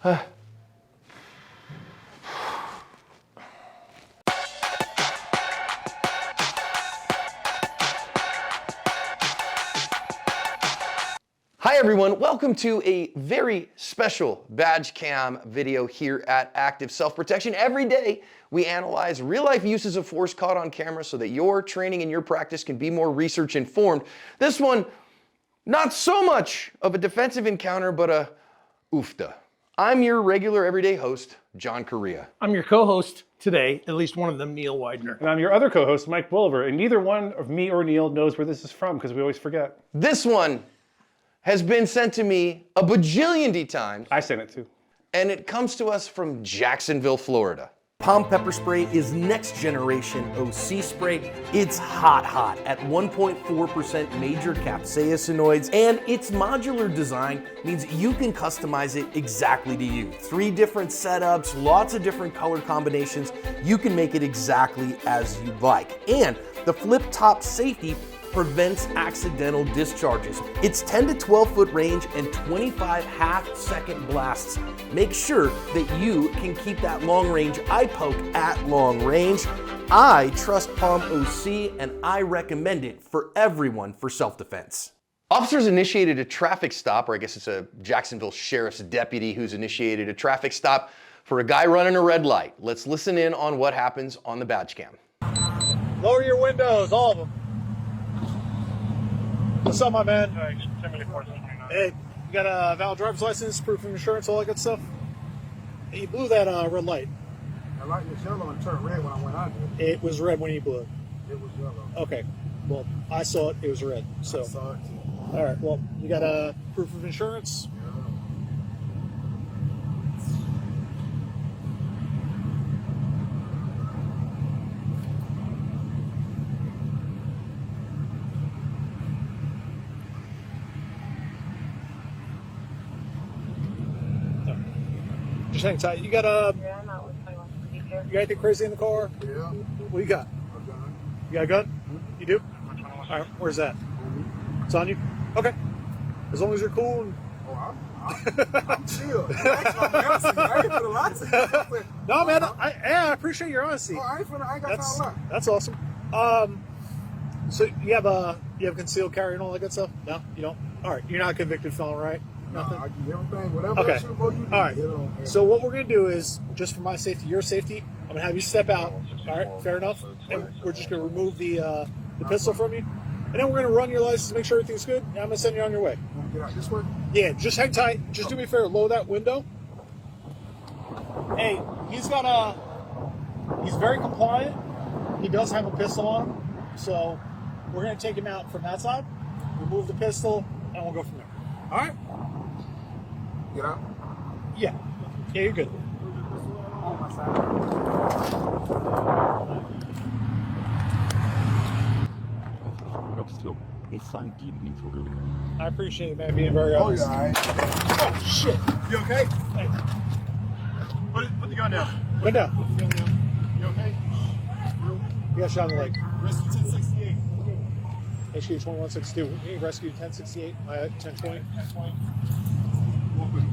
Hi everyone, welcome to a very special badge cam video here at Active Self-Protection. Every day we analyze real-life uses of force caught on camera so that your training and your practice can be more research informed. This one, not so much of a defensive encounter, but a oofta. I'm your regular everyday host, John Correa. I'm your co-host today, at least one of them, Neil Widener. And I'm your other co-host, Mike Bulliver, and neither one of me or Neil knows where this is from because we always forget. This one has been sent to me a bajillion times. I sent it too. And it comes to us from Jacksonville, Florida. Palm pepper spray is next generation OC spray. It's hot at 1.4% major capsaicinoids, and its modular design means you can customize it exactly to you. 3 different setups, lots of different color combinations. You can make it exactly as you like. And the flip top safety prevents accidental discharges. It's 10 to 12 foot range and 25 half-second blasts. Make sure that you can keep that long range eye poke at long range. I trust Palm OC and I recommend it for everyone for self-defense. Officers initiated a traffic stop, or I guess it's a Jacksonville Sheriff's deputy who's initiated a traffic stop for a guy running a red light. Let's listen in on what happens on the badge cam. Lower your windows, all of them. What's up, my man? Hey, you got a valid driver's license, proof of insurance, all that good stuff? Hey, you blew that red light. The light was yellow and turned red when I went out there. It was red when you blew it. It was yellow. Okay. Well, I saw it. It was red. So. I saw it too. All right. Well, you got a proof of insurance? Just hang tight. You got Yeah, I'm not with 21. you got anything crazy in the car? Yeah. What you got? A gun. You got a gun? You do? All right. Where's that? It's on you? Okay. As long as you're cool. And... Oh, I'm chill. I ain't put a lot to No, man. I appreciate your honesty. Oh, I ain't got time to lie. That's awesome. So you have concealed carry and all that good stuff? No, you don't. All right. You're not a convicted felon, right? Nothing. I do everything, whatever. Okay. I shoot for you. All right. Get it on. So what we're gonna do is, just for my safety, your safety, I'm gonna have you step out. All right. Fair enough. And we're just gonna remove the pistol from you, and then we're gonna run your license, make sure everything's good. And I'm gonna send you on your way. Want to get out this way? Yeah. Just hang tight. Just do me a favor. Lower that window. Hey, he's very compliant. He does have a pistol on him, so we're gonna take him out from that side. Remove the pistol, and we'll go from there. All right. Get out. Yeah. Yeah, you're good. On my side. I appreciate it, man, being very Oh, honest. yeah, all right. Oh, shit. You okay? Hey, Put the gun down. go down. You okay? You got shot in the leg. Rescue 1068. HQ 2162. Hey, rescue 1068. 1020. 1020. Walk with me.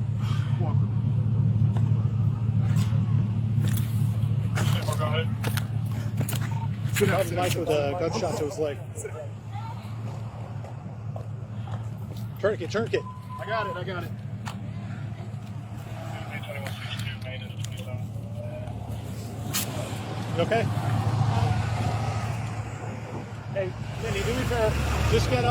Walk with me. Go ahead. Sit down. That was Mike with a gunshot to his leg. Tourniquet. I got it. You okay? Hey, Vinny, do me a favor. Just get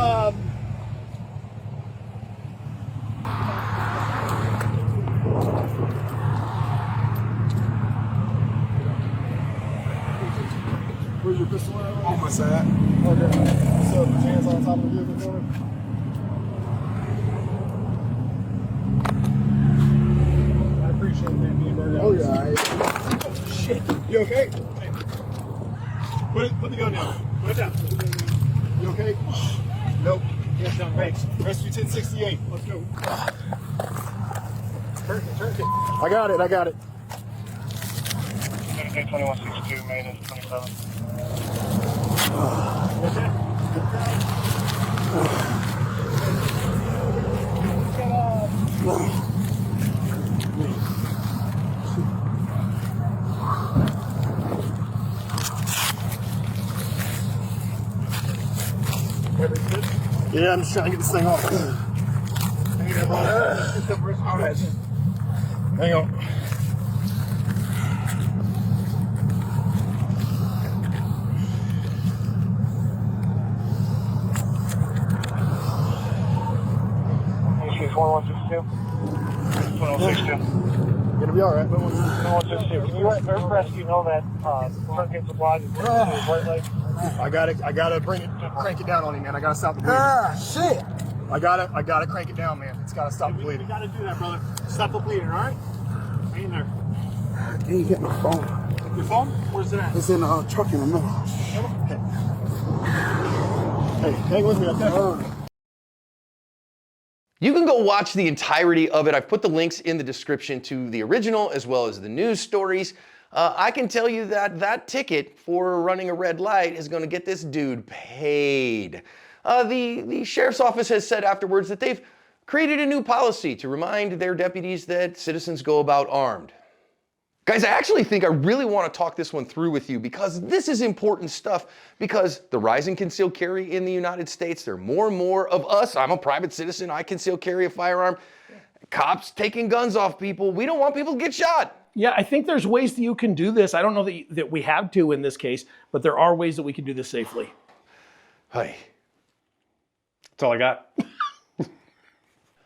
Where's your pistol at? On my side. Okay. So, put your hands on top of the vehicle for me. I appreciate it, man, being very Oh, honest. yeah, all right. Oh, shit. You okay? Hey, Put the gun down. put it down. You okay? Nope. Yes, John, thanks. Rescue 1068. Let's go. Tourniquet. I got it. 2162, maintenance 27. Yeah, I'm just trying to get this thing off. Hang there, bro. All right. Hang on. She's 1162. 1162. Gonna be all right. 1162. Can you let Earth Rescue know that Tourniquet supplies is white light? I gotta crank it down on him, man. I gotta stop the bleeding. Shit. I gotta crank it down, man. It's gotta stop the bleeding. You gotta do that, brother. Stop the bleeding, all right? Hang in there. I can't get my phone. Your phone? Where's it at? It's in the truck in the middle. Hey, hang with me, okay? You can go watch the entirety of it. I've put the links in the description to the original as well as the news stories. I can tell you that that ticket for running a red light is going to get this dude paid. The sheriff's office has said afterwards that they've created a new policy to remind their deputies that citizens go about armed. Guys, I actually think I really want to talk this one through with you because this is important stuff because the rise in concealed carry in the United States, there are more and more of us. I'm a private citizen. I conceal carry a firearm. Cops taking guns off people. We don't want people to get shot. Yeah, I think there's ways that you can do this. I don't know that we have to in this case, but there are ways that we can do this safely. Hey. That's all I got.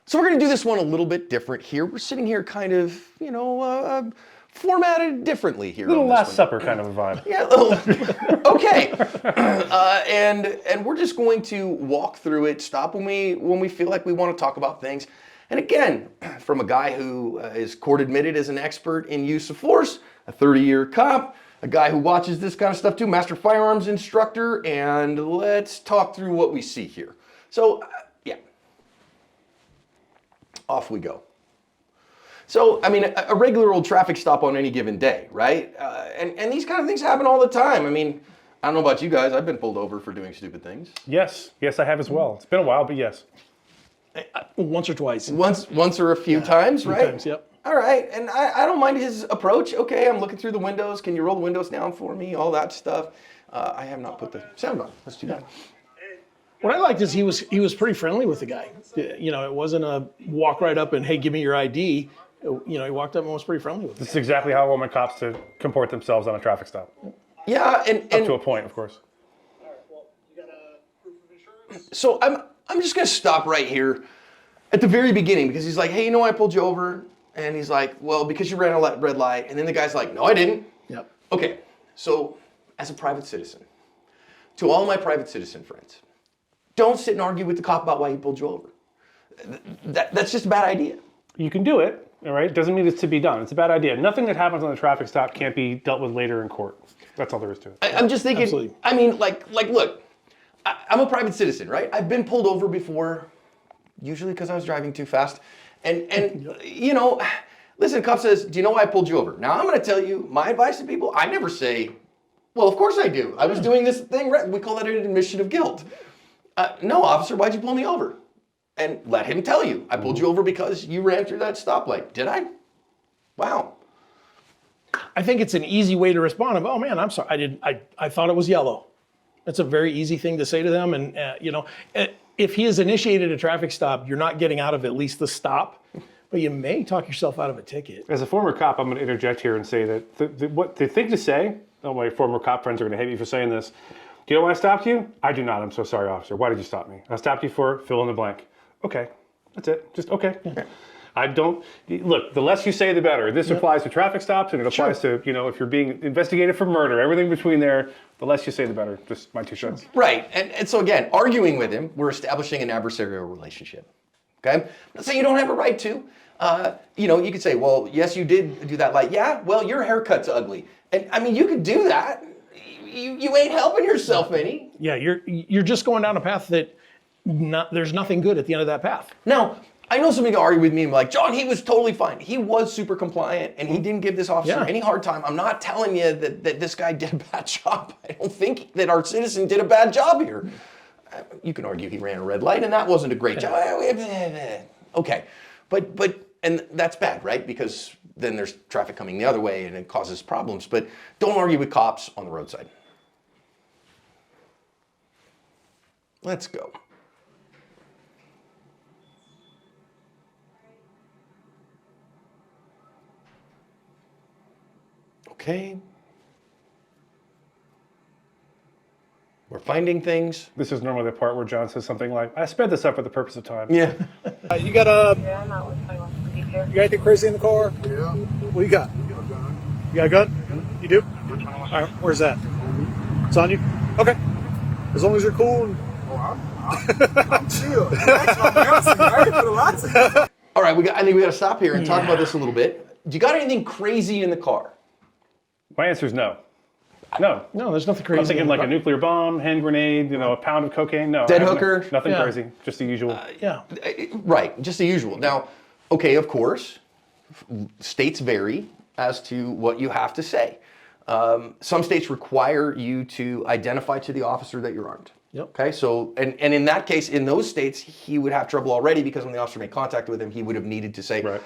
So we're going to do this one a little bit different here. We're sitting here kind of, formatted differently here. A little on this Last one. Supper kind of a vibe. Yeah, okay. And we're just going to walk through it, stop when we feel like we want to talk about things. And again, from a guy who is court admitted as an expert in use of force, a 30-year cop, a guy who watches this kind of stuff too, master firearms instructor, and let's talk through what we see here. So, yeah, off we go. So, I mean, a regular old traffic stop on any given day, right? And these kind of things happen all the time. I mean, I don't know about you guys. I've been pulled over for doing stupid things. Yes, I have as well. It's been a while, but yes. Once or twice. Once or a few times, right? Times, yep. All right, and I don't mind his approach. Okay, I'm looking through the windows. Can you roll the windows down for me? All that stuff. I have not put the sound on. Let's do that. What I liked is he was pretty friendly with the guy. You know, it wasn't a walk right up and, hey, give me your ID. He walked up and was pretty friendly with him. This is exactly how I want my cops to comport themselves on a traffic stop. Yeah, and Up to a point, of course. So I'm just gonna stop right here at the very beginning because he's like, hey, I pulled you over, and he's like, well, because you ran a red light, and then the guy's like, no, I didn't. Yep. Okay, so as a private citizen, to all my private citizen friends, don't sit and argue with the cop about why he pulled you over. That's just a bad idea. You can do it, all right? Doesn't mean it's to be done. It's a bad idea. Nothing that happens on a traffic stop can't be dealt with later in court. That's all there is to it. I'm just thinking, Absolutely. I mean, look, I'm a private citizen, right? I've been pulled over before, usually because I was driving too fast. And listen, cop says, do you know why I pulled you over? Now, I'm going to tell you my advice to people. I never say, well, of course I do. I was doing this thing, right? We call that an admission of guilt. No, officer, why'd you pull me over? And let him tell you. I pulled you over because you ran through that stoplight. Did I? Wow. I think it's an easy way to respond of, oh man, I'm sorry, I thought it was yellow. That's a very easy thing to say to them. And if he has initiated a traffic stop, you're not getting out of at least the stop, but you may talk yourself out of a ticket. As a former cop, I'm going to interject here and say that what the thing to say, oh, my former cop friends are going to hate me for saying this. Do you know why I stopped you? I do not. I'm so sorry, officer. Why did you stop me? I stopped you for fill in the blank. Okay, that's it. Just okay. Yeah. I don't, look, the less you say, the better. This applies to traffic stops and it applies to, if you're being investigated for murder, everything between there, the less you say, the better. Just my 2 cents. Right, and so again, arguing with him, we're establishing an adversarial relationship, okay? So you don't have a right to. You could say, well, yes, you did do that light. Yeah, well, your haircut's ugly. And I mean, you could do that. You ain't helping yourself any. Yeah, you're just going down a path that there's nothing good at the end of that path. Now, I know somebody can argue with me and be like, John, he was totally fine. He was super compliant and he didn't give this officer any hard time. I'm not telling you that this guy did a bad job. I don't think that our citizen did a bad job here. You can argue he ran a red light and that wasn't a great job. Okay, and that's bad, right? Because then there's traffic coming the other way and it causes problems. But don't argue with cops on the roadside. Let's go. Okay. We're finding things. This is normally the part where John says something like, I sped this up for the purpose of time. Yeah. You got a? Yeah, I'm not listening to you here. You got anything crazy in the car? Yeah. What you got? You got a gun? You do? All right. Where's that? It's on you. Okay. As long as you're cool. And... I'm chill. I'm ready for the lights. All right, I think we got to stop here and talk about this a little bit. Do you got anything crazy in the car? My answer is no. No. No, there's nothing crazy. I'm thinking like a nuclear bomb, hand grenade, a pound of cocaine. No. Dead hooker? Nothing Yeah. crazy. Just the usual. Yeah. Right, just the usual. Now, okay, of course, states vary as to what you have to say. Some states require you to identify to the officer that you're armed. Yep. Okay, so, and in that case, in those states, he would have trouble already because when the officer made contact with him, he would have needed to say, Right.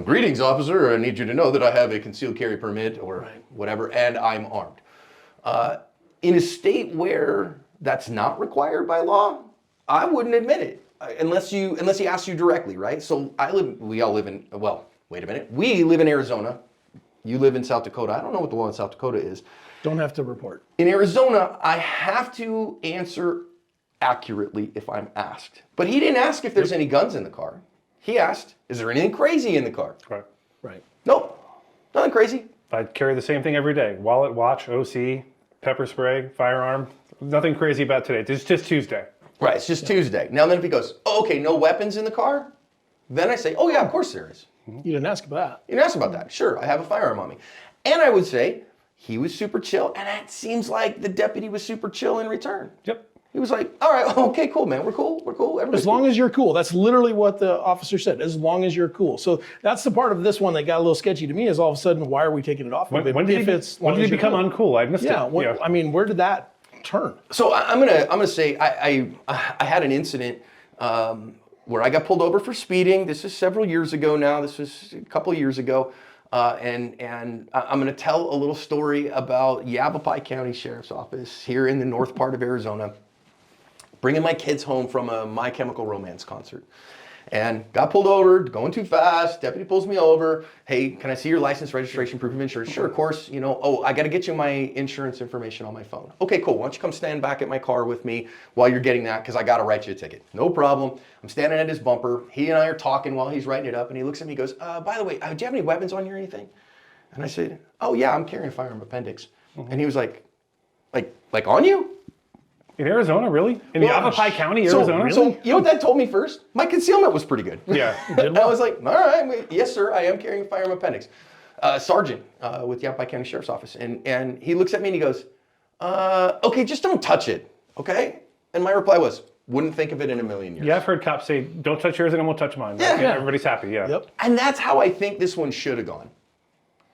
Greetings, officer, I need you to know that I have a concealed carry permit or whatever, and I'm armed. In a state where that's not required by law, I wouldn't admit it unless he asks you directly, right? So we all live in, well, wait a minute. We live in Arizona. You live in South Dakota. I don't know what the law in South Dakota is. Don't have to report. In Arizona, I have to answer accurately if I'm asked. But he didn't ask if there's any guns in the car. He asked, is there anything crazy in the car? Right. Right. Nope, nothing crazy. I carry the same thing every day. Wallet, watch, OC, pepper spray, firearm. Nothing crazy about today. It's just Tuesday. Right, it's just Tuesday. Now then if he goes, oh, okay, no weapons in the car? Then I say, oh yeah, of course there is. You didn't ask about You didn't ask about that. Sure, I have a firearm on me. And I would say, he was super chill, and it seems like the deputy was super chill in return. Yep. He was like, all right, okay, cool, man, we're cool, everybody's As long cool. as you're cool. That's literally what the officer said. As long as you're cool. So that's the part of this one that got a little sketchy to me. Is all of a sudden, why are we taking it off? When did he become uncool? I missed it. Yeah. I mean, where did that turn? So I'm gonna say I had an incident where I got pulled over for speeding. This is several years ago now. This was a couple of years ago. And I'm going to tell a little story about Yavapai County Sheriff's Office here in the north part of Arizona, bringing my kids home from a My Chemical Romance concert. And got pulled over, going too fast. Deputy pulls me over. Hey, can I see your license, registration, proof of insurance? Sure, of course. Oh, I got to get you my insurance information on my phone. Okay, cool. Why don't you come stand back at my car with me while you're getting that? Because I got to write you a ticket. No problem. I'm standing at his bumper. He and I are talking while he's writing it up. And he looks at me and goes, by the way, do you have any weapons on you or anything? And I said, oh, yeah, I'm carrying a firearm appendix. And he was like on you? In Arizona, really? In Yavapai County, Arizona? So you know what that told me first? My concealment was pretty good. Yeah. And I was like, all right, yes, sir, I am carrying a firearm appendix. Sergeant with Yavapai County Sheriff's Office. And he looks at me and he goes, okay, just don't touch it, okay? And my reply was, wouldn't think of it in a million years. Yeah, I've heard cops say, don't touch yours and I won't touch mine. Yeah. Everybody's happy, yeah. Yep. And that's how I think this one should have gone.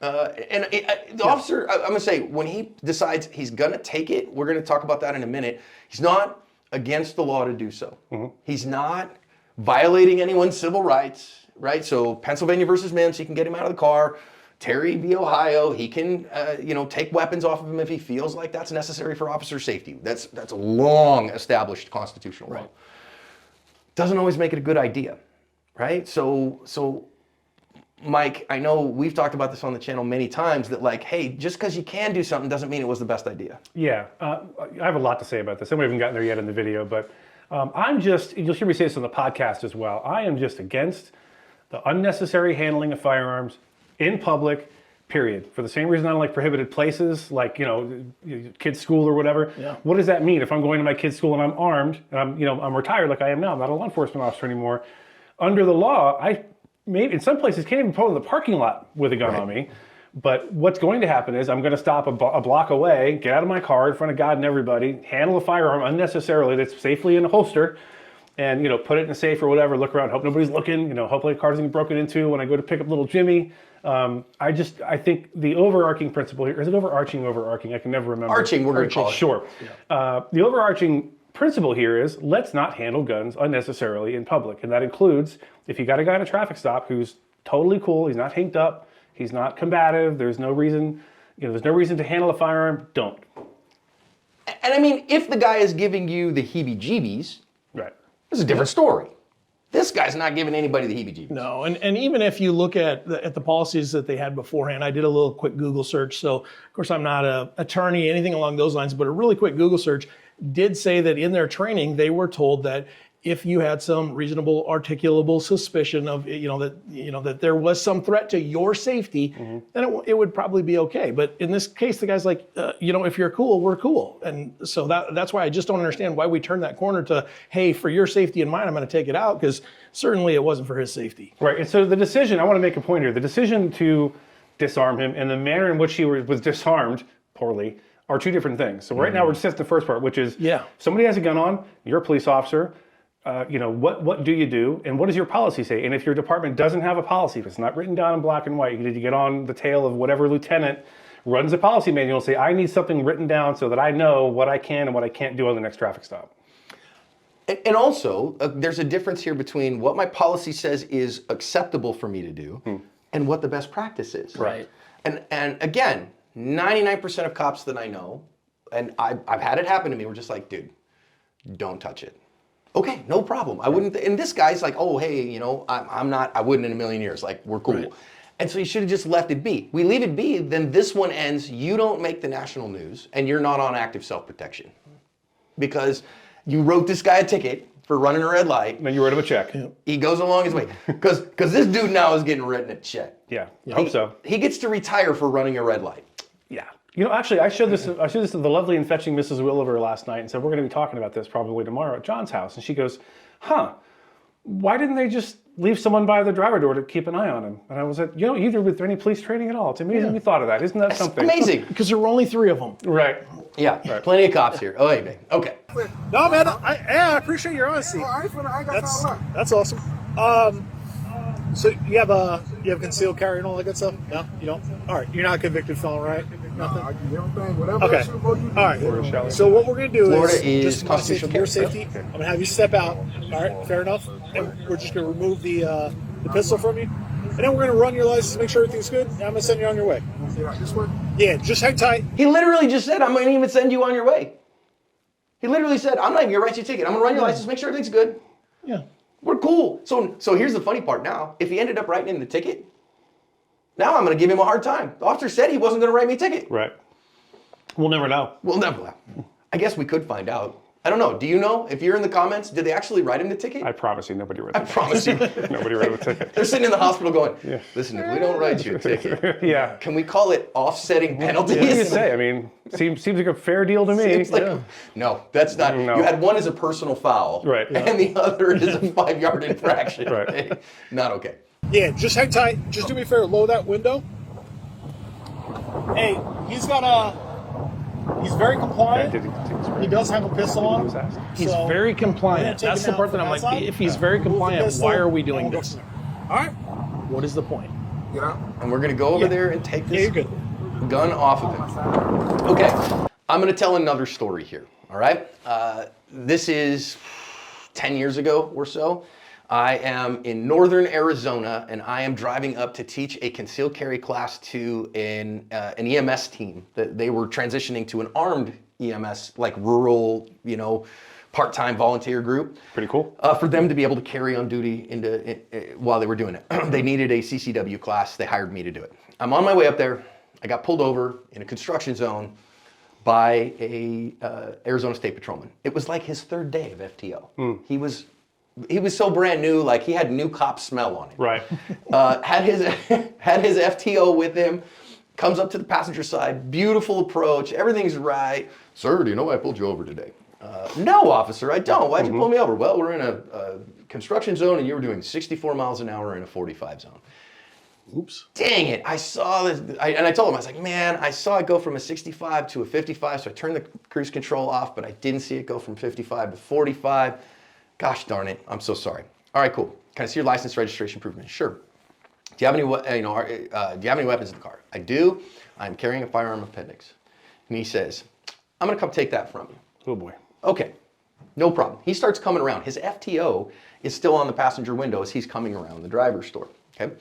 The officer, I'm going to say, when he decides he's going to take it, we're going to talk about that in a minute, he's not against the law to do so. He's not violating anyone's civil rights, right? So Pennsylvania versus Mims, he can get him out of the car. Terry v. Ohio, he can, take weapons off of him if he feels like that's necessary for officer safety. That's a long established constitutional law. Doesn't always make it a good idea, right? So Mike, I know we've talked about this on the channel many times that hey, just because you can do something doesn't mean it was the best idea. Yeah, I have a lot to say about this. And we haven't gotten there yet in the video, but you'll hear me say this on the podcast as well, I am just against the unnecessary handling of firearms in public, period. For the same reason I don't like prohibited places, like, kids' school or whatever. Yeah. What does that mean? If I'm going to my kids' school and I'm armed, and I'm retired like I am now, I'm not a law enforcement officer anymore, under the law, maybe in some places can't even pull in the parking lot with a gun on me. But what's going to happen is I'm going to stop a block away, get out of my car in front of God and everybody, handle a firearm unnecessarily that's safely in a holster, and put it in a safe or whatever, look around, hope nobody's looking, hopefully the car doesn't get broken into when I go to pick up little Jimmy. I think the overarching principle here, is it overarching? I can never remember. Arching, we're going to call it. Sure. Yeah. The overarching principle here is let's not handle guns unnecessarily in public. And that includes if you got a guy in a traffic stop who's totally cool, he's not hinked up, he's not combative, there's no reason to handle a firearm, don't. And I mean, if the guy is giving you the heebie-jeebies, Right. it's a different story. This guy's not giving anybody the heebie-jeebies. No, and even if you look at the policies that they had beforehand, I did a little quick Google search. So, of course, I'm not an attorney, anything along those lines, but a really quick Google search did say that in their training, they were told that if you had some reasonable articulable suspicion of, that there was some threat to your safety, then it would probably be okay. But in this case, the guy's like, if you're cool, we're cool. And so that's why I just don't understand why we turned that corner to, hey, for your safety and mine, I'm going to take it out, because certainly it wasn't for his safety. Right, and so the decision, I want to make a point here, the decision to disarm him and the manner in which he was disarmed poorly are two different things. So right now we're just at the first part, which is somebody has a gun on, you're a police officer, what do you do, and what does your policy say? And if your department doesn't have a policy, if it's not written down in black and white, you get on the tail of whatever lieutenant runs a policy manual and say, I need something written down so that I know what I can and what I can't do on the next traffic stop. And also, there's a difference here between what my policy says is acceptable for me to do and what the best practice is. Right. And again, 99% of cops that I know, and I've had it happen to me, were just like, dude, don't touch it. Okay, no problem. I wouldn't. And this guy's like, oh, hey, I'm not. I wouldn't in a million years. Like, we're cool. Right. And so you should have just left it be. We leave it be, then this one ends. You don't make the national news, and you're not on active self-protection because you wrote this guy a ticket for running a red light. And then you wrote him a check. Yeah. He goes along his way because this dude now is getting written a check. Yeah, I hope so. He gets to retire for running a red light. Yeah. Actually, I showed this to the lovely and fetching Mrs. Williver last night and said, we're going to be talking about this probably tomorrow at John's house. And she goes, why didn't they just leave someone by the driver door to keep an eye on him? And I was like, either with any police training at all. It's amazing you thought of that. Isn't that something? Amazing. Because there were only 3 of them. Right. Yeah, plenty of cops here. Oh, hey, babe. Okay. No, man, I appreciate your honesty. That's awesome. So you have concealed carry and all that good stuff? No, you don't. All right, you're not a convicted felon, right? Nothing. I do everything, whatever. Okay. All right. So what we're gonna do Florida is is just for my safety, constitutional your carry. safety. I'm gonna have you step out. All right, fair enough. And we're just gonna remove the pistol from you, and then we're gonna run your license, make sure everything's good, and I'm gonna send you on your way. This way? Yeah, just hang tight. He literally just said, I'm going to even send you on your way. He literally said, I'm not even going to write you a ticket. I'm going to run your license, make sure everything's good. Yeah. We're cool. So here's the funny part now. If he ended up writing in the ticket, now I'm going to give him a hard time. The officer said he wasn't going to write me a ticket. Right. We'll never know. We'll never know. I guess we could find out. I don't know. Do you know? If you're in the comments, did they actually write him the ticket? I promise you, nobody wrote I promise you. Nobody wrote a ticket. They're sitting in the hospital going, listen, if we don't write you a ticket, can we call it offsetting penalties? What do you say? I mean, seems like a fair deal to me. No, that's not. No. You had one as a personal foul, right? And the other is a 5-yard infraction. Right. Not okay. Yeah, just hang tight. Just do me a favor, lower that window. Hey, he's very compliant. He does have a pistol on him. He's very compliant. That's the part that I'm like, if he's very compliant, why are we doing this? All right. What is the point? And we're going to go over there and take this gun off of him. Okay. I'm going to tell another story here. All right. This is 10 years ago or so. I am in northern Arizona, and I am driving up to teach a concealed carry class to an EMS team. They were transitioning to an armed EMS, like rural, part-time volunteer group. Pretty cool. For them to be able to carry on duty while they were doing it. They needed a CCW class. They hired me to do it. I'm on my way up there. I got pulled over in a construction zone by a Arizona State Patrolman. It was like his 3rd day of FTO. He was so brand new, like he had new cop smell on him. Right. Had his FTO with him, comes up to the passenger side, beautiful approach, everything's right. Sir, do you know why I pulled you over today? No, officer, I don't. Why'd you pull me over? Well, we're in a construction zone and you were doing 64 miles an hour in a 45 zone. Oops. Dang it, I saw this, and I told him, I was like, man, I saw it go from a 65 to a 55, so I turned the cruise control off, but I didn't see it go from 55 to 45. Gosh darn it, I'm so sorry. All right, cool. Can I see your license, registration, proof? Sure. Do you have any weapons in the car? I do. I'm carrying a firearm appendix. And he says, I'm gonna come take that from you. Oh boy. Okay, no problem. He starts coming around. His FTO is still on the passenger window as he's coming around the driver's door, okay?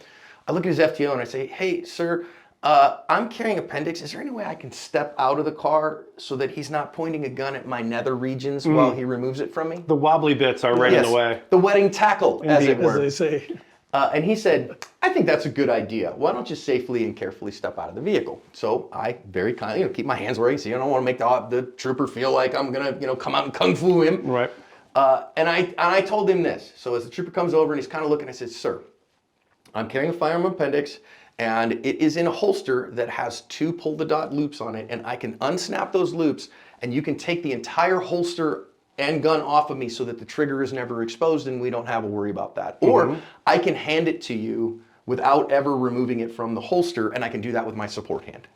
I look at his FTO and I say, hey, sir, I'm carrying appendix. Is there any way I can step out of the car so that he's not pointing a gun at my nether regions while he removes it from me? The wobbly bits are right in the way. The wetting tackle, as it were. As they say. And he said, I think that's a good idea. Why don't you safely and carefully step out of the vehicle? So I very kindly, keep my hands where I see. I don't want to make the trooper feel like I'm gonna, come out and kung fu him. Right. And I told him this. So as the trooper comes over and he's kind of looking, I said, sir, I'm carrying a firearm appendix, and it is in a holster that has 2 pull-the-dot loops on it, and I can unsnap those loops, and you can take the entire holster and gun off of me so that the trigger is never exposed and we don't have to worry about that. Or I can hand it to you without ever removing it from the holster, and I can do that with my support hand.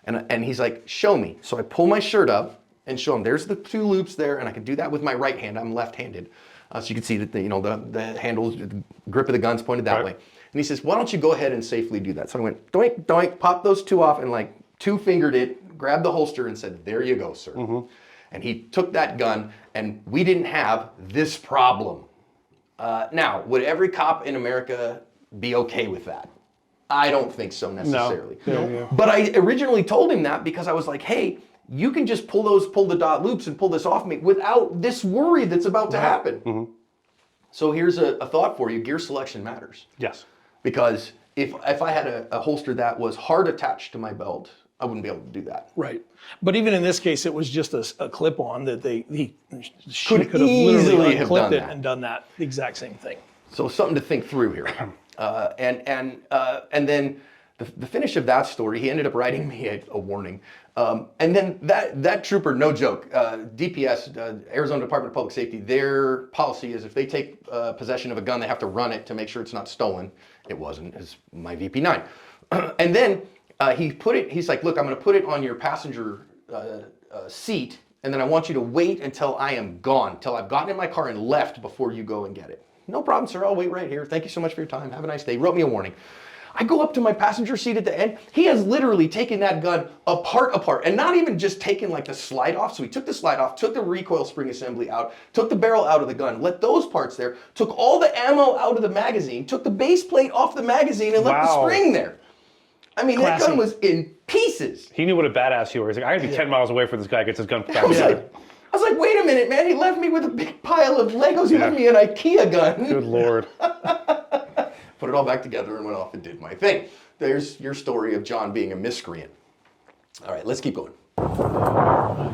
And he's like, show me. So I pull my shirt up and show him, there's the 2 loops there, and I can do that with my right hand. I'm left-handed. So you can see that the handles, the grip of the gun's pointed that way. And he says, why don't you go ahead and safely do that? So I went, doink, doink, pop those 2 off, and like 2-fingered it, grabbed the holster and said, there you go, sir. And he took that gun, and we didn't have this problem. Now, would every cop in America be okay with that? I don't think so necessarily. No. But I originally told him that because I was like, hey, you can just pull the dot loops and pull this off me without this worry that's about to happen. So here's a thought for you. Gear selection matters. Yes. Because if I had a holster that was hard attached to my belt, I wouldn't be able to do that. Right. But even in this case, it was just a clip-on that she could have easily literally have clipped done it that. and done that exact same thing. So something to think through here. And then the finish of that story, he ended up writing me a warning. And then that trooper, no joke, DPS, Arizona Department of Public Safety, their policy is if they take possession of a gun, they have to run it to make sure it's not stolen. It wasn't. It's my VP9. And then he's like, look, I'm going to put it on your passenger seat, and then I want you to wait until I am gone, till I've gotten in my car and left before you go and get it. No problem, sir. I'll wait right here. Thank you so much for your time. Have a nice day. He wrote me a warning. I go up to my passenger seat at the end. He has literally taken that gun apart, and not even just taken like the slide off. So he took the slide off, took the recoil spring assembly out, took the barrel out of the gun, let those parts there, took all the ammo out of the magazine, took the base plate off the magazine, and left the spring there. I mean, that gun was in pieces. He knew what a badass you were. He's like, I gotta be 10 miles away from this guy gets his gun back. I was like, wait a minute, man. He left me with a big pile of Legos. He left me an IKEA gun. Good Lord. Put it all back together and went off and did my thing. There's your story of John being a miscreant. All right, let's keep going. I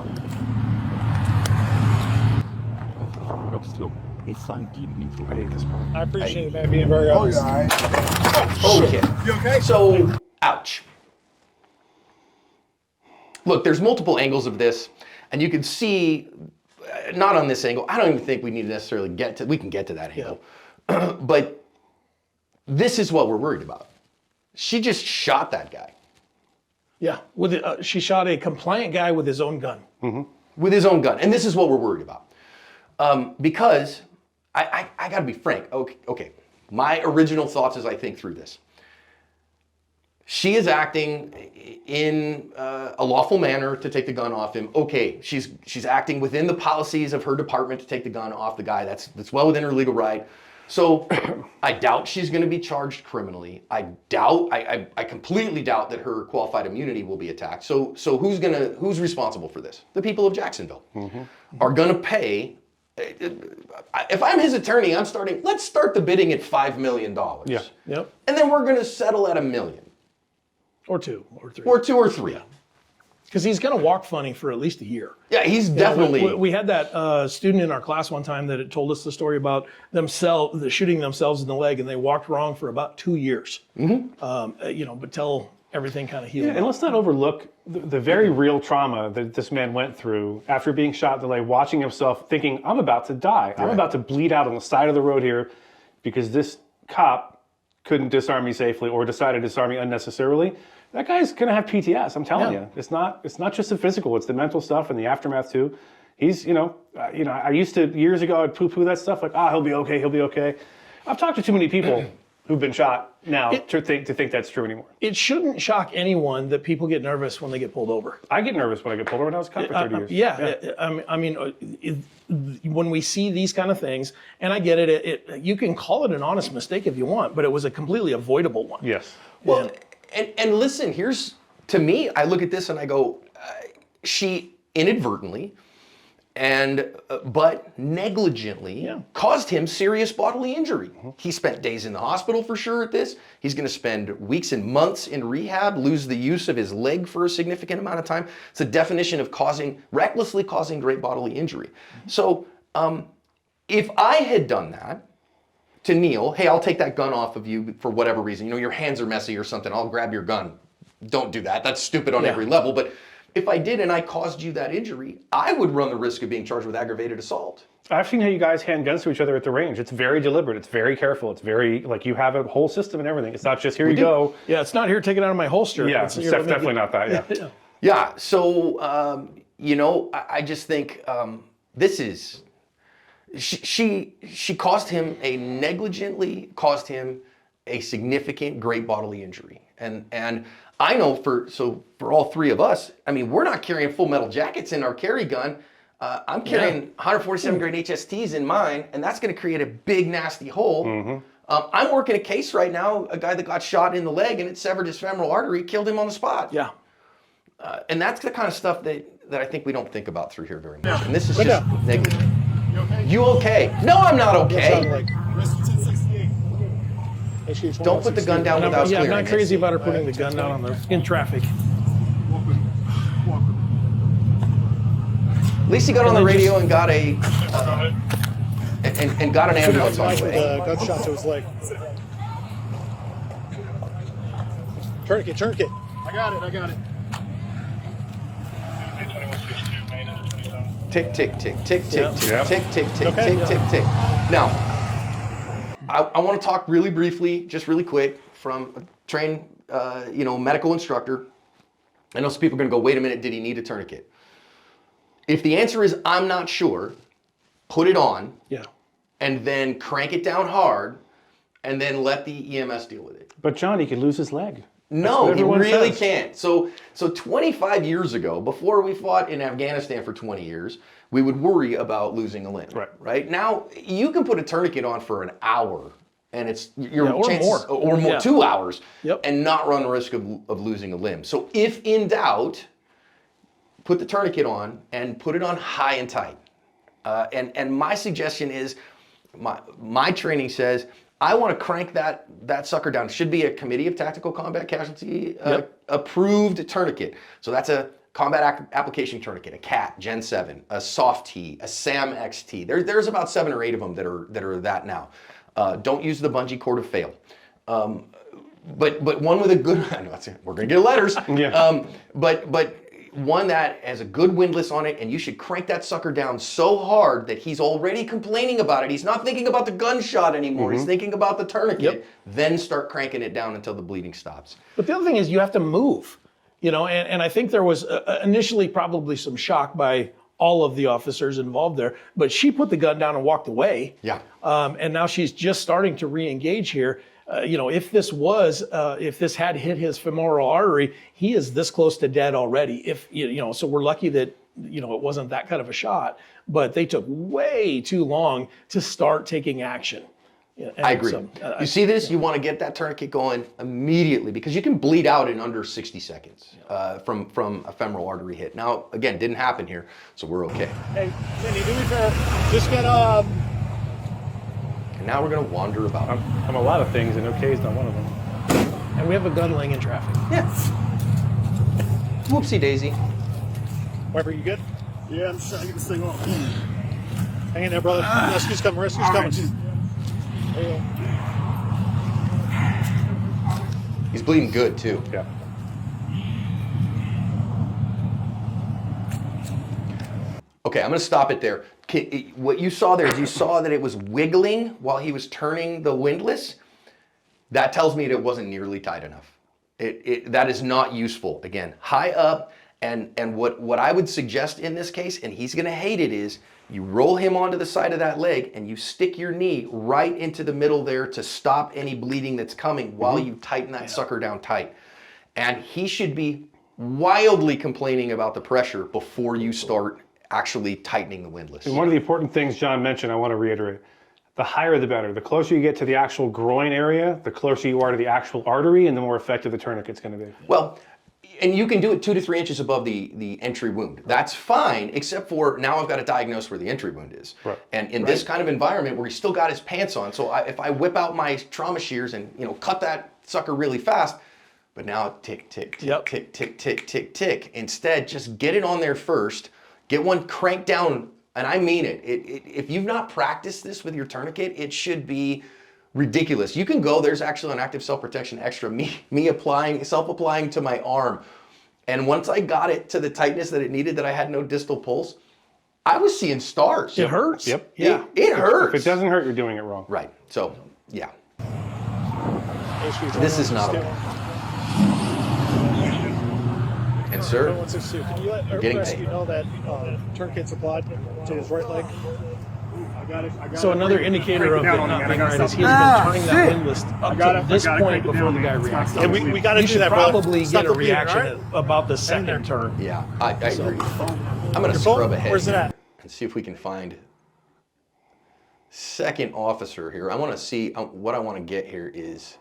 appreciate it, man, being very honest. Okay. You okay? So, ouch. Look, there's multiple angles of this, and you can see, not on this angle, I don't even think we need to necessarily we can get to that angle. But this is what we're worried about. She just shot that guy. Yeah, she shot a compliant guy with his own gun. With his own gun, and this is what we're worried about. Because, I gotta be frank, okay. My original thoughts as I think through this. She is acting in a lawful manner to take the gun off him. Okay, she's acting within the policies of her department to take the gun off the guy. That's well within her legal right. So I doubt she's going to be charged criminally. I completely doubt that her qualified immunity will be attacked. So who's responsible for this? The people of Jacksonville are going to pay. If I'm his attorney, let's start the bidding at $5 million. Yeah. Yep. And then we're going to settle at $1 million. Or 2 or 3. Or 2 or 3. Because he's going to walk funny for at least a year. Yeah, he's definitely. We had that student in our class one time that had told us the story about shooting themselves in the leg, and they walked wrong for about 2 years. But till everything kind of healed. Yeah, and let's not overlook the very real trauma that this man went through after being shot in the leg, watching himself, thinking, I'm about to die. I'm about to bleed out on the side of the road here because this cop couldn't disarm me safely or decided to disarm me unnecessarily. That guy's gonna have PTS. I'm telling you, it's not just the physical; it's the mental stuff and the aftermath too. He's, I used to years ago I'd poo-poo that stuff like, he'll be okay. I've talked to too many people who've been shot now to think that's true anymore. It shouldn't shock anyone that people get nervous when they get pulled over. I get nervous when I get pulled over when I was a cop for 30 years. When we see these kind of things, and I get it, you can call it an honest mistake if you want, but it was a completely avoidable one. Yes. Well, And listen, to me, I look at this and I go, she inadvertently but negligently caused him serious bodily injury. He spent days in the hospital for sure at this. He's going to spend weeks and months in rehab, lose the use of his leg for a significant amount of time. It's a definition of recklessly causing great bodily injury. So if I had done that to Neil, hey, I'll take that gun off of you for whatever reason. Your hands are messy or something. I'll grab your gun. Don't do that. That's stupid on every level. But if I did and I caused you that injury, I would run the risk of being charged with aggravated assault. I've seen how you guys hand guns to each other at the range. It's very deliberate. It's very careful. It's very, you have a whole system and everything. It's not just here you go. Yeah, it's not here, take it out of my holster. Yeah, it's definitely not that, Yeah, so, I just think she negligently caused him a significant great bodily injury. And I know for all three of us, I mean, we're not carrying full metal jackets in our carry gun. I'm carrying 147 grade HSTs in mine, and that's going to create a big nasty hole. I'm working a case right now, a guy that got shot in the leg and it severed his femoral artery, killed him on the spot. Yeah. And that's the kind of stuff that I think we don't think about through here very much. And this is just negligent. You okay? No, I'm not okay. Don't put the gun down without clearing. I'm not crazy about her putting the gun down in traffic. At least he got on the radio and got and got an ambulance on the way. Gunshot to his leg. Tourniquet. I got it. Tick, tick, tick, tick, tick, tick, tick, tick, tick, tick, tick, tick. Now, I want to talk really briefly, just really quick, from a trained, medical instructor. I know some people are going to go, wait a minute, did he need a tourniquet? If the answer is, I'm not sure, put it on, and then crank it down hard, and then let the EMS deal with it. But John, he could lose his leg. No, he really can't. So 25 years ago, before we fought in Afghanistan for 20 years, we would worry about losing a limb. Right? Now, you can put a tourniquet on for an hour, and it's your chances, or more, 2 hours, and not run the risk of losing a limb. So if in doubt, put the tourniquet on and put it on high and tight. And my suggestion is, my training says, I want to crank that sucker down. It should be a Committee of Tactical Combat Casualty approved tourniquet. So that's a combat application tourniquet, a CAT, Gen 7, a Soft T, a SAM XT. There's about 7 or 8 of them that are that now. Don't use the bungee cord to fail. But one with a good, I know we're gonna get letters. But one that has a good windlass on it, and you should crank that sucker down so hard that he's already complaining about it. He's not thinking about the gunshot anymore. He's thinking about the tourniquet. Then start cranking it down until the bleeding stops. But the other thing is you have to move, and I think there was initially probably some shock by all of the officers involved there, but she put the gun down and walked away. And now she's just starting to re-engage here. If this had hit his femoral artery, he is this close to dead already. So we're lucky that, it wasn't that kind of a shot, but they took way too long to start taking action. I agree. You see this? You want to get that tourniquet going immediately because you can bleed out in under 60 seconds from a femoral artery hit. Now, again, didn't happen here, so we're okay. Hey, Cindy, do me a favor. Just get And now we're going to wander about. I'm a lot of things, and okay is not one of them. And we have a gun laying in traffic. Whoopsie daisy. Weber, you good? Yeah, I'm just trying to get this thing off. Hang in there, brother. Rescue's coming. There you go. He's bleeding good, too. Yeah. Okay, I'm going to stop it there. What you saw there is you saw that it was wiggling while he was turning the windlass. That tells me that it wasn't nearly tight enough. That is not useful. Again, high up, and what I would suggest in this case, and he's going to hate it, is you roll him onto the side of that leg and you stick your knee right into the middle there to stop any bleeding that's coming while you tighten that sucker down tight. And he should be wildly complaining about the pressure before you start actually tightening the windlass. And one of the important things John mentioned, I want to reiterate. the higher the better. The closer you get to the actual groin area, the closer you are to the actual artery, and the more effective the tourniquet's going to be. Well, and you can do it 2 to 3 inches above the entry wound. That's fine, except for now I've got to diagnose where the entry wound is. Right. And in this kind of environment where he's still got his pants on, so if I whip out my trauma shears and cut that sucker really fast, but now tick, tick, tick, Yep. tick, tick, tick, tick, tick. Instead, just get it on there first, get one cranked down, and I mean it. If you've not practiced this with your tourniquet, it should be ridiculous. You can go, there's actually an active self-protection extra, me self-applying to my arm. And once I got it to the tightness that it needed, that I had no distal pulse, I was seeing stars. It hurts. Yep. Yeah. It hurts. If it doesn't hurt, you're doing it wrong. Right. So, yeah. This is not okay. And sir, 162. Can you let our getting rescue paid. know that tourniquet's applied to his right leg? So another indicator of it not being right is he's been turning that windlass up to this point before the guy reacts. And we got to You do should that, brother. probably Stop get a the bleeding, reaction all right? at about the second turn. yeah, I agree. I'm going to phone? scrub ahead Where's it here at? and see if we can find second officer here. I want to see what I want to get here is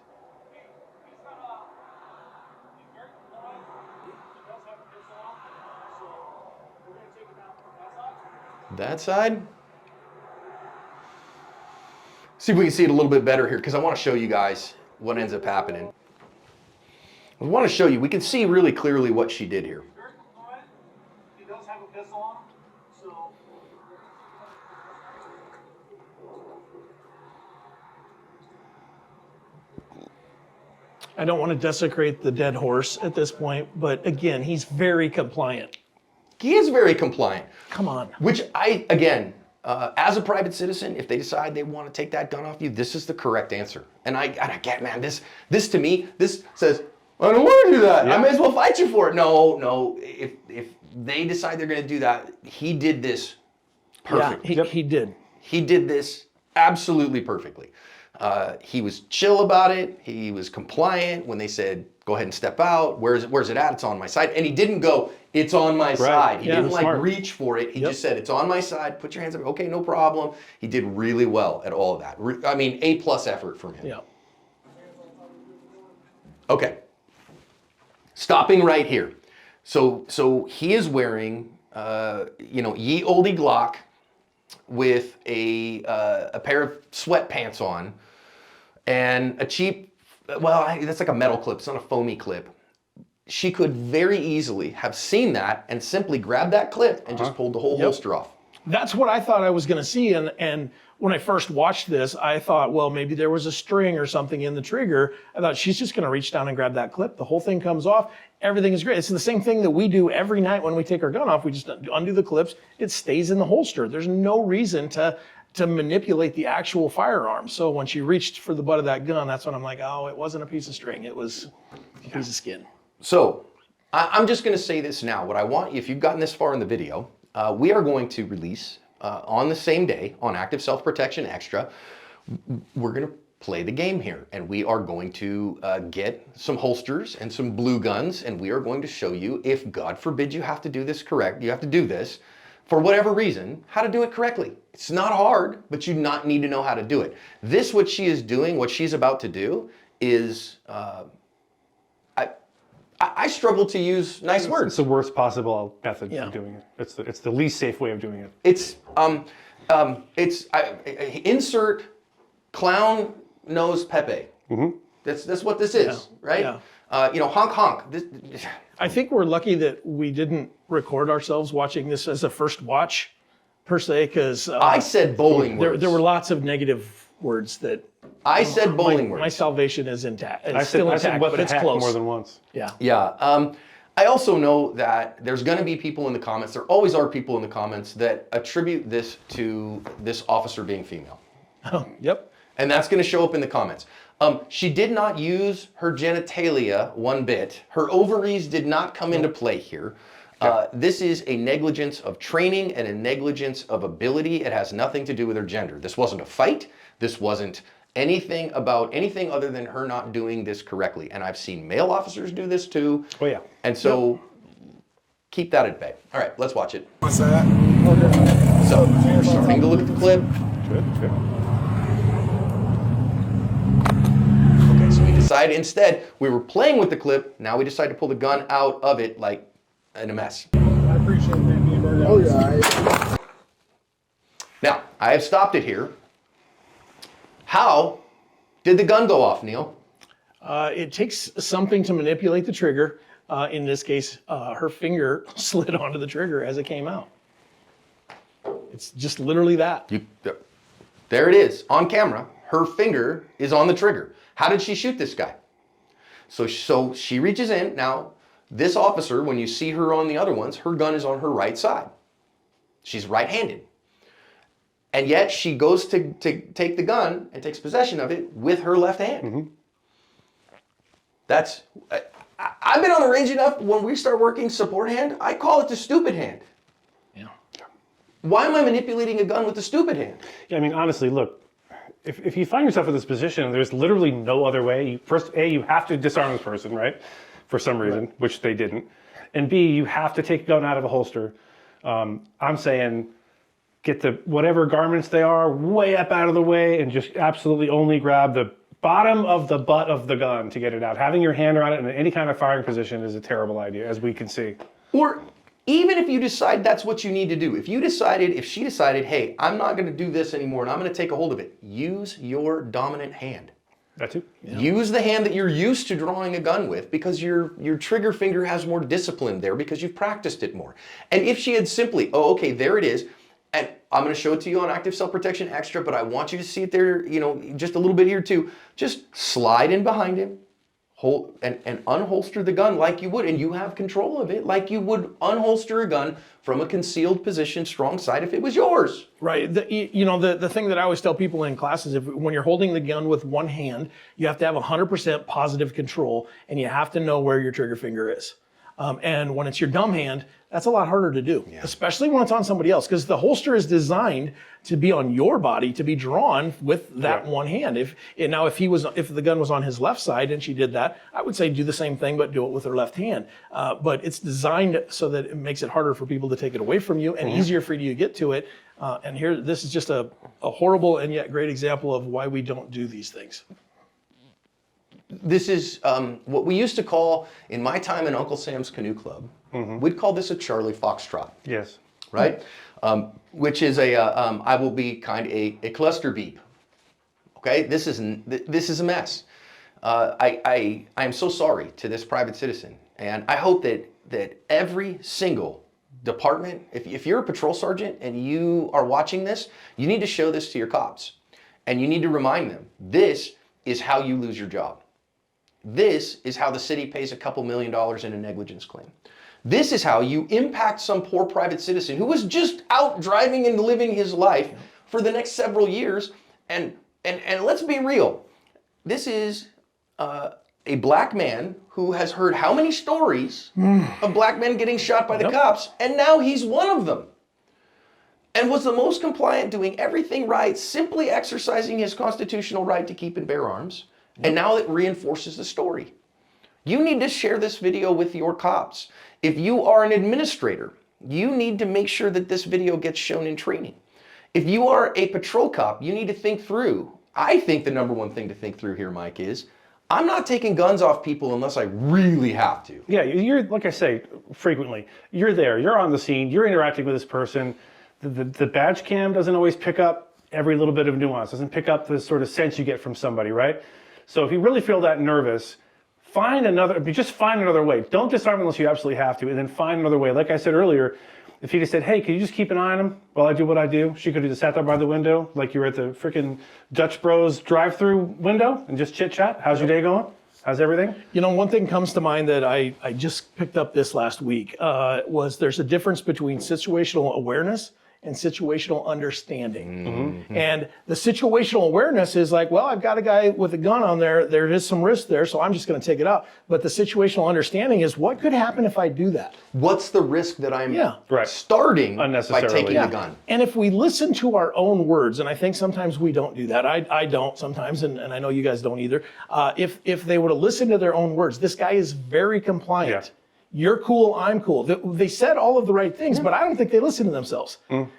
that side. See if we can see it a little bit better here, because I want to show you guys what ends up happening. I want to show you, we can see really clearly what she did here. He does have a pistol on him, so. I don't want to desecrate the dead horse at this point, but again, he's very compliant. He is very compliant. Come on. Which as a private citizen, if they decide they want to take that gun off you, this is the correct answer. And I get, man, this to me, this says, I don't want to do that. Yeah. I may as well fight you for it. No. If they decide they're going to do that, he did this perfectly. Yeah, he did. He did this absolutely perfectly. He was chill about it. He was compliant when they said, go ahead and step out. Where's it at? It's on my side. And he didn't go, it's on my side. He Yeah, didn't smart. reach for it. He Yep. just said, it's on my side. Put your hands up. Okay, no problem. He did really well at all of that. A+ effort from him. Yeah. Okay. Stopping right here. So he is wearing, ye olde Glock with a pair of sweatpants on and a cheap, that's like a metal clip. It's not a foamy clip. She could very easily have seen that and simply grabbed that clip and just pulled the whole holster off. That's what I thought I was going to see. And when I first watched this, I thought, well, maybe there was a string or something in the trigger. I thought she's just going to reach down and grab that clip. The whole thing comes off. Everything is great. It's the same thing that we do every night when we take our gun off. We just undo the clips. It stays in the holster. There's no reason to manipulate the actual firearm. So when she reached for the butt of that gun, that's when I'm like, oh, it wasn't a piece of string. It was a piece of skin. So I'm just going to say this now. What I want, if you've gotten this far in the video, we are going to release on the same day on Active Self-Protection Extra. We're going to play the game here, and we are going to get some holsters and some blue guns, and we are going to show you, if God forbid you have to do this you have to do this for whatever reason, how to do it correctly. It's not hard, but you not need to know how to do it. This, what she is doing, what she's about to do, is I struggle to use nice It's words. the worst possible method Yeah. of doing it. It's the least safe way of doing it. Insert clown nose Pepe. Mm-hmm. That's what this is, right? Yeah. Honk honk. I think we're lucky that we didn't record ourselves watching this as a first watch, per se, because I said bowling words. there were lots of negative words that I said bowling my words. salvation is intact. It's I still said intact, what but the it's heck close. more than once. Yeah. Yeah. I also know that there's going to be people in the comments, there always are people in the comments that attribute this to this officer being female. Yep. And that's going to show up in the comments. She did not use her genitalia one bit. Her ovaries did not come into play here. This is a negligence of training and a negligence of ability. It has nothing to do with her gender. This wasn't a fight. This wasn't anything other than her not doing this correctly. And I've seen male officers do this too. Oh yeah. And so keep that at bay. All right, let's watch it. What's that? So we're starting to look at the clip. Good. side. Instead, we were playing with the clip. Now we decided to pull the gun out of it like in a mess. I appreciate that, being very honest. yeah. Now, I have stopped it here. How did the gun go off, Neil? It takes something to manipulate the trigger. In this case, her finger slid onto the trigger as it came out. It's just literally that. There it is, on camera. Her finger is on the trigger. How did she shoot this guy? So she reaches in. Now, this officer, when you see her on the other ones, her gun is on her right side. She's right-handed. And yet she goes to take the gun and takes possession of it with her left hand. Mm-hmm. That's, I've been on the range enough, when we start working support hand, I call it the stupid hand. Yeah. Why am I manipulating a gun with the stupid hand? Yeah, I mean, honestly, look, if you find yourself in this position, there's literally no other way. First, A, you have to disarm this person, right? For some reason, right. Which they didn't. And B, you have to take a gun out of a holster. I'm saying get the whatever garments they are way up out of the way and just absolutely only grab the bottom of the butt of the gun to get it out. Having your hand around it in any kind of firing position is a terrible idea, as we can see. Or even if you decide that's what you need to do, if she decided, hey, I'm not going to do this anymore and I'm going to take a hold of it, use your dominant hand. That too. Yeah. Use the hand that you're used to drawing a gun with, because your trigger finger has more discipline there because you've practiced it more. And if she had simply, oh, okay, there it is, and I'm going to show it to you on Active Self-Protection Extra, but I want you to see it there, just a little bit here too. Just slide in behind him, hold and unholster the gun like you would, and you have control of it like you would unholster a gun from a concealed position, strong side, if it was yours. Right. The thing that I always tell people in classes, when you're holding the gun with one hand, you have to have 100% positive control, and you have to know where your trigger finger is. And when it's your dumb hand, that's a lot harder to do, especially when it's on somebody else, because the holster is designed to be on your body, to be drawn with that one hand. If the gun was on his left side and she did that, I would say do the same thing, but do it with her left hand. But it's designed so that it makes it harder for people to take it away from you and easier for you to get to it. And here, this is just a horrible and yet great example of why we don't do these things. This is what we used to call, in my time in Uncle Sam's Canoe Club, we'd call this a Charlie Foxtrot. Yes. Right? Which is I will be kind of a cluster beep. Okay? This is a mess. I am so sorry to this private citizen. And I hope that every single department, if you're a patrol sergeant and you are watching this, you need to show this to your cops. And you need to remind them, this is how you lose your job. This is how the city pays a couple $1 million in a negligence claim. This is how you impact some poor private citizen who was just out driving and living his life for the next several years. And let's be real. This is a black man who has heard how many stories of black men getting shot by the cops, and now he's one of them. And was the most compliant, doing everything right, simply exercising his constitutional right to keep and bear arms. And now it reinforces the story. You need to share this video with your cops. If you are an administrator, you need to make sure that this video gets shown in training. If you are a patrol cop, you need to think through. I think the number one thing to think through here, Mike, is I'm not taking guns off people unless I really have to. Yeah, you're, like I say frequently, you're there, you're on the scene, you're interacting with this person. The badge cam doesn't always pick up every little bit of nuance, doesn't pick up the sort of sense you get from somebody, right? So if you really feel that nervous, find another way. Don't disarm unless you absolutely have to, and then find another way. Like I said earlier, if he just said, hey, can you just keep an eye on him while I do what I do? She could have just sat there by the window like you were at the freaking Dutch Bros drive-through window and just chit-chat. How's your day going? How's everything? One thing comes to mind that I just picked up this last week was there's a difference between situational awareness and situational understanding. And the situational awareness is like, well, I've got a guy with a gun on there. There is some risk there, so I'm just going to take it out. But the situational understanding is, what could happen if I do that? What's the risk that I'm starting by taking the gun? And if we listen to our own words, and I think sometimes we don't do that. I don't sometimes, and I know you guys don't either. If they were to listen to their own words, this guy is very compliant. Yeah. You're cool, I'm cool. They said all of the right things, but I don't think they listened to themselves.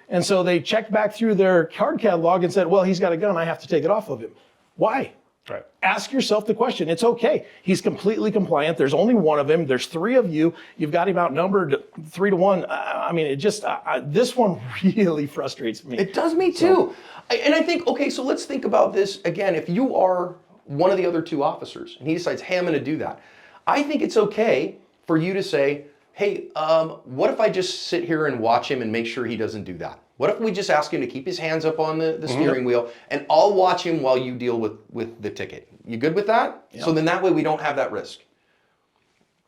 And so they checked back through their card catalog and said, well, he's got a gun, I have to take it off of him. Why? Right. Ask yourself the question. It's okay. He's completely compliant. There's only one of him. There's 3 of you. You've got him outnumbered 3-1. I mean, it just, this one really frustrates me. It does me too. And I think, okay, so let's think about this again. If you are one of the other 2 officers and he decides, hey, I'm going to do that, I think it's okay for you to say, hey, what if I just sit here and watch him and make sure he doesn't do that? What if we just ask him to keep his hands up on the steering wheel and I'll watch him while you deal with the ticket? You good with that? Yeah. So then that way we don't have that risk.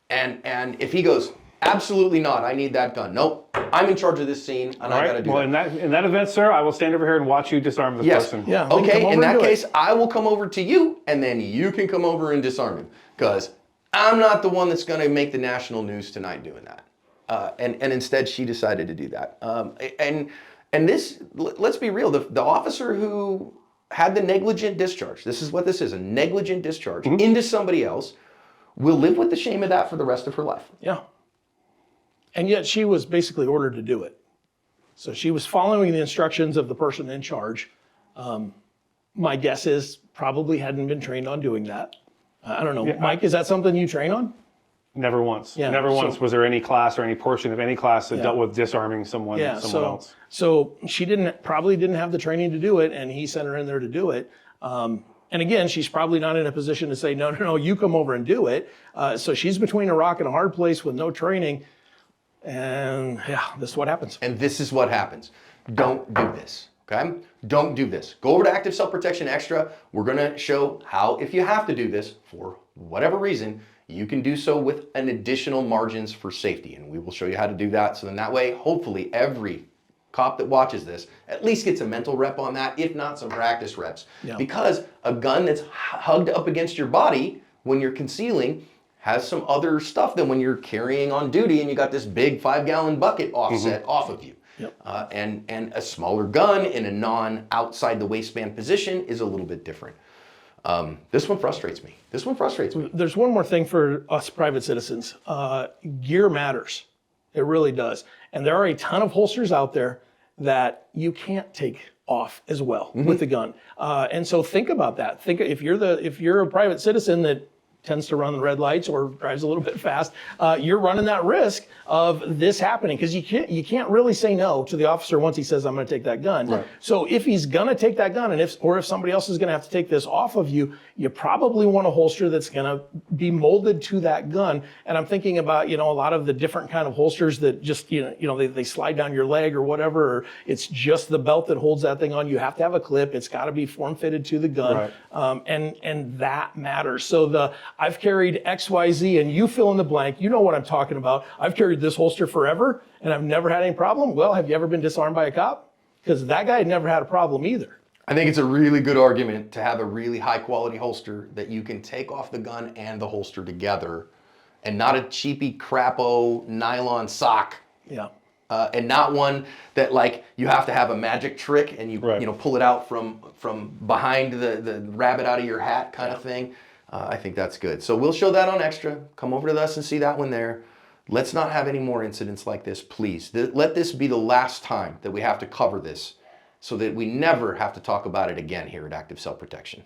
And if he goes, absolutely not, I need that gun. Nope, I'm in charge of this scene and I got to do that. Well, in that event, sir, I will stand over here and watch you disarm this person. Yeah. Okay, in that case, I will come over to you and then you can come over and disarm him because I'm not the one that's going to make the national news tonight doing that. And instead she decided to do that. And this, let's be real, the officer who had the negligent discharge, this is what this is, a negligent discharge into somebody else, will live with the shame of that for the rest of her life. Yeah. And yet she was basically ordered to do it. So she was following the instructions of the person in charge. My guess is probably hadn't been trained on doing that. I don't know. Yeah, Mike, is that something you train on? Never once. Yeah. Never once was there any class or any portion of any class that dealt with disarming someone else. So she probably didn't have the training to do it, and he sent her in there to do it. And again, she's probably not in a position to say, no, you come over and do it. So she's between a rock and a hard place with no training. And yeah, this is what happens. And this is what happens. Don't do this, okay? Don't do this. Go over to Active Self-Protection Extra. We're gonna show how, if you have to do this for whatever reason, you can do so with an additional margins for safety. And we will show you how to do that. So then that way, hopefully every cop that watches this at least gets a mental rep on that, if not some practice reps. Yeah. Because a gun that's hugged up against your body when you're concealing has some other stuff than when you're carrying on duty and you got this big 5-gallon bucket offset off of you. Yep. And a smaller gun in a non-outside the waistband position is a little bit different. This one frustrates me. There's one more thing for us private citizens. Gear matters. It really does. And there are a ton of holsters out there that you can't take off as well with the gun. And so think about that. Think if you're a private citizen that tends to run the red lights or drives a little bit fast, you're running that risk of this happening because you can't really say no to the officer once he says, I'm going to take that gun. Right. So if he's going to take that gun and if somebody else is going to have to take this off of you, you probably want a holster that's going to be molded to that gun. And I'm thinking about, a lot of the different kind of holsters that just, they slide down your leg or whatever, or it's just the belt that holds that thing on. You have to have a clip. It's got to be form fitted to the gun. Right. And that matters. So I've carried XYZ and you fill in the blank. You know what I'm talking about. I've carried this holster forever and I've never had any problem. Well, have you ever been disarmed by a cop? Because that guy had never had a problem either. I think it's a really good argument to have a really high quality holster that you can take off the gun and the holster together and not a cheapy crapo nylon sock. Yeah. And not one that you have to have a magic trick and you pull it out from behind the rabbit out of your hat kind of thing. I think that's good. So we'll show that on Extra. Come over to us and see that one there. Let's not have any more incidents like this, please. Let this be the last time that we have to cover this so that we never have to talk about it again here at Active Self-Protection.